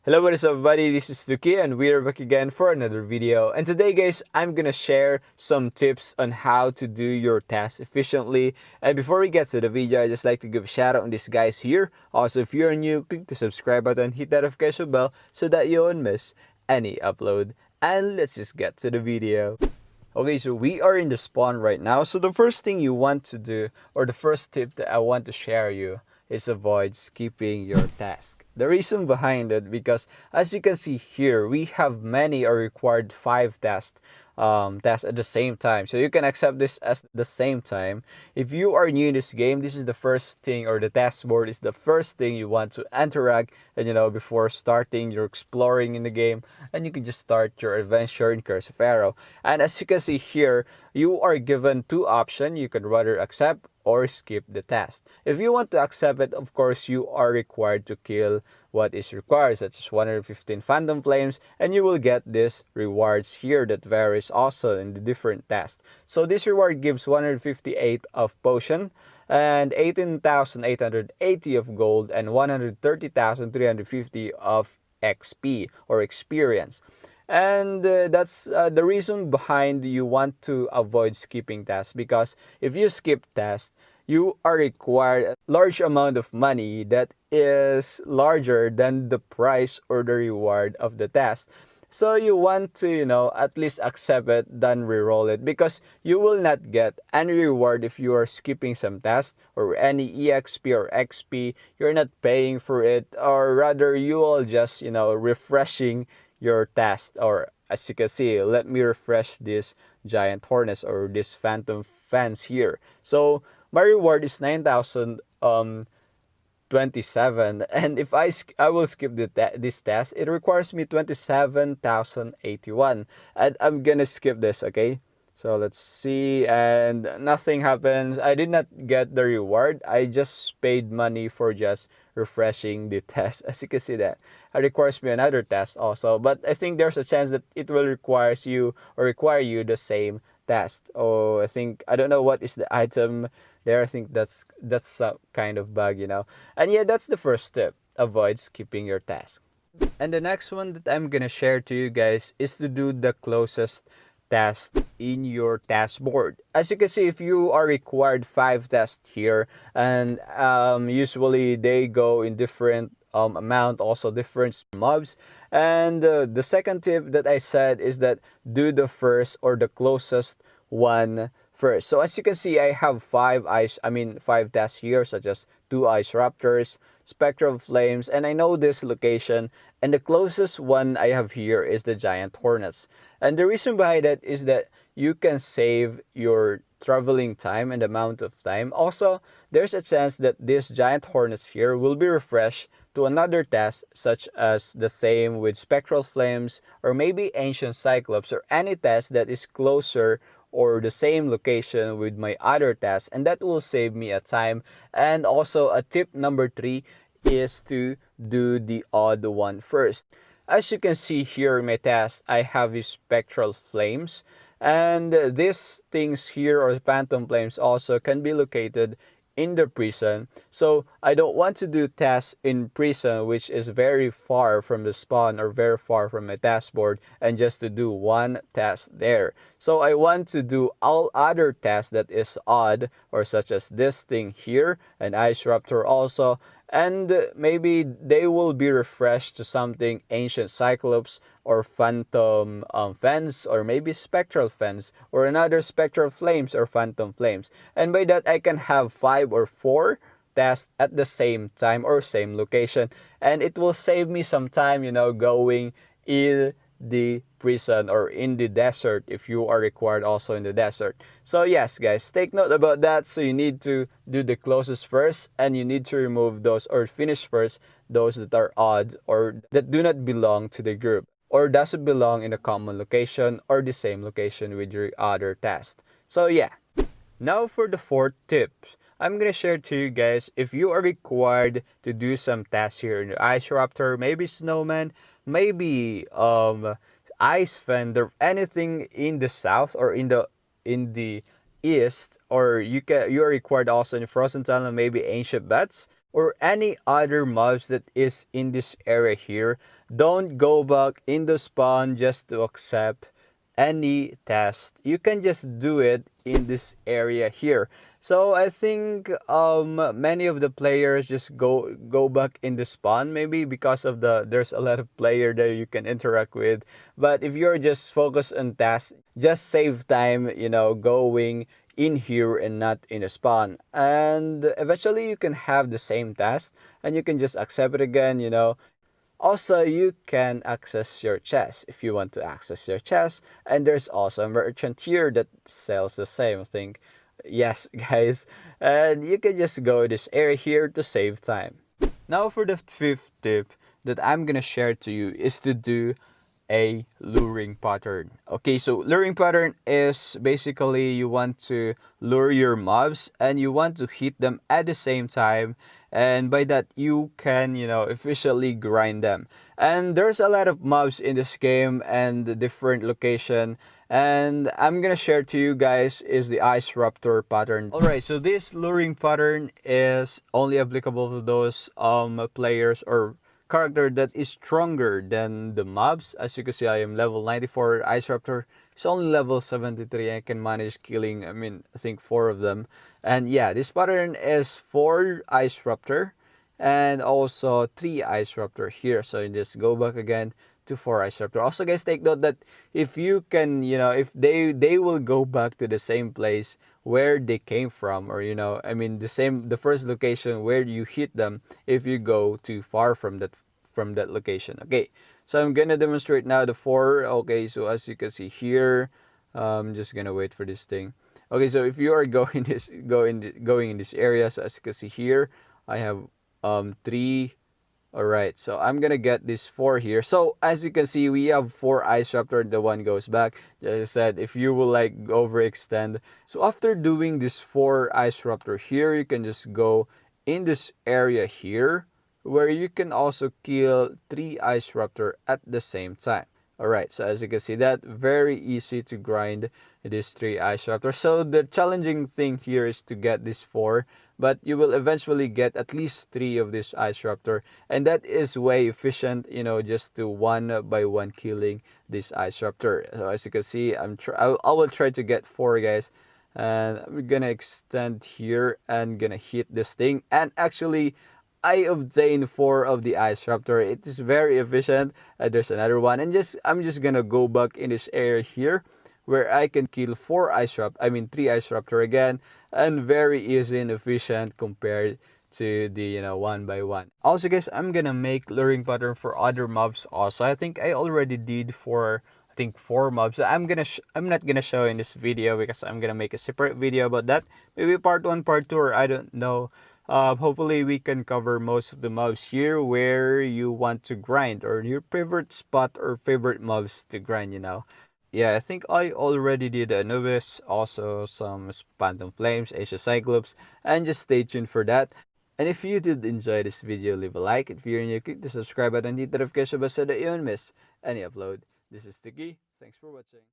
Hello, what is up, everybody? This is Tuki and we're back again for another video. And today, guys, I'm gonna share some tips on how to do your tasks efficiently. And before we get to the video, I just like to give a shout out on these guys here. Also, if you're new, click the subscribe button, hit that notification bell so that you won't miss any upload. And let's just get to the video. Okay, so we are in the spawn right now. So the first thing you want to do, or the first tip that I want to share you, is avoid skipping your task. The reason behind it, because as you can see here, we have many or required 5 tasks at the same time. So you can accept this as the same time. If you are new in this game, this is the first thing, or the task board is the first thing you want to interact and before starting your exploring in the game, and you can just start your adventure in Curse of Arrow. And as you can see here, you are given 2 options. You can rather accept or skip the task. If you want to accept it, of course, you are required to kill what is required, such as 115 Phantom Flames, and you will get these rewards here that varies also in the different tasks. So this reward gives 158 of potion, and 18,880 of gold, and 130,350 of XP or experience. And that's the reason behind you want to avoid skipping tasks, because if you skip tasks, you are required a large amount of money that is larger than the price or the reward of the task. So you want to, at least accept it, then reroll it, because you will not get any reward if you are skipping some tasks or any EXP or XP. You're not paying for it, or rather you will just, refreshing your task. Or as you can see, let me refresh this giant hornets or this phantom fans here. So my reward is 9,027, and if I will skip this task, it requires me 27,081, and I'm gonna skip this. Okay, so let's see, and nothing happens. I did not get the reward. I just paid money for just refreshing the test. As you can see, that it requires me another test also, but I think there's a chance that it will require you the same test. Oh, I don't know what is the item there. I think that's some kind of bug. And yeah, that's the first step: avoid skipping your task. And the next one that I'm gonna share to you guys is to do the closest task in your task board. As you can see, if you are required 5 tasks here, and usually they go in different amount, also different mobs. And the second tip that I said is that do the first or the closest one first. So as you can see, I have 5 tasks here, such as 2 ice raptors, spectral flames, and I know this location, and the closest one I have here is the giant hornets. And the reason behind that is that you can save your traveling time and amount of time. Also, there's a chance that this giant hornets here will be refreshed to another task, such as the same with spectral flames, or maybe ancient cyclops, or any task that is closer or the same location with my other tasks, and that will save me a time. And also a tip number 3 is to do the odd one first. As you can see here in my task, I have these spectral flames, and these things here, or phantom flames, also can be located in the prison. So I don't want to do tasks in prison, which is very far from the spawn or very far from my task board, and just to do one task there. So I want to do all other tasks that is odd, or such as this thing here, an ice raptor also, and maybe they will be refreshed to something ancient cyclops, or phantom fence, or maybe spectral fence, or another spectral flames or phantom flames. And by that, I can have 5 or 4 tasks at the same time or same location, and it will save me some time, going in the prison or in the desert if you are required also in the desert. So yes, guys, take note about that. So you need to do the closest first, and you need to remove those, or finish first those that are odd or that do not belong to the group, or doesn't belong in a common location or the same location with your other task. So yeah. Now for the 4th tip. I'm gonna share to you guys, if you are required to do some tasks here in the ice raptor, maybe snowman, maybe ice fender, anything in the south or in the east, or you are required also in frozen tunnel, maybe ancient bats, or any other mobs that is in this area here, don't go back in the spawn just to accept any test. You can just do it in this area here. So I think many of the players just go back in the spawn, maybe because of there's a lot of player there you can interact with. But if you're just focused on tasks, just save time, going in here and not in a spawn. And eventually you can have the same task and you can just accept it again. Also, you can access your chest if you want to access your chest. And there's also a merchant here that sells the same thing. Yes, guys. And you can just go this area here to save time. Now for the fifth tip that I'm gonna share to you is to do a luring pattern. Okay, so luring pattern is basically you want to lure your mobs and you want to hit them at the same time, and by that you can efficiently grind them. And there's a lot of mobs in this game and the different location, and I'm gonna share to you guys is the ice raptor pattern. All right, so this luring pattern is only applicable to those players or character that is stronger than the mobs. As you can see, I am level 94. Ice Raptor is only level 73. I can manage killing, I think 4 of them. And yeah, this pattern is 4 Ice Raptor and also 3 Ice Raptor here. So you just go back again to 4 Ice Raptor. Also, guys, take note that if you can, if they will go back to the same place where they came from, or the first location where you hit them if you go too far from that location. Okay, so I'm gonna demonstrate now the 4. Okay, so as you can see here, I'm just gonna wait for this thing. Okay, so if you are going in this area, so as you can see here, I have 3. Alright, so I'm gonna get this 4 here. So as you can see, we have 4 Ice Raptor, the one goes back. As I said, if you will overextend. So after doing this 4 Ice Raptor here, you can just go in this area here, where you can also kill 3 Ice Raptor at the same time. Alright, so as you can see, that very easy to grind these 3 Ice Raptor. So the challenging thing here is to get this 4, but you will eventually get at least 3 of this Ice Raptor, and that is way efficient, just to one by one killing this Ice Raptor. So as you can see, I will try to get 4, guys, and I'm gonna extend here and gonna hit this thing, and actually I obtained 4 of the Ice Raptor. It is very efficient. There's another one, and I'm just gonna go back in this area here, where I can kill 3 Ice Raptor again, and very easy and efficient compared to the one by one. Also, guys, I'm gonna make luring pattern for other mobs also. I think I already did for 4 mobs. I'm not gonna show in this video because I'm gonna make a separate video about that. Maybe part 1, part 2, or I don't know. Hopefully we can cover most of the mobs here where you want to grind, or your favorite spot or favorite mobs to grind. Yeah, I think I already did Anubis, also some Phantom Flames, Asia Cyclops, and just stay tuned for that. And if you did enjoy this video, leave a like. If you're new, click the subscribe button and hit the notification bell so that you don't miss any upload. This is Tuki. Thanks for watching.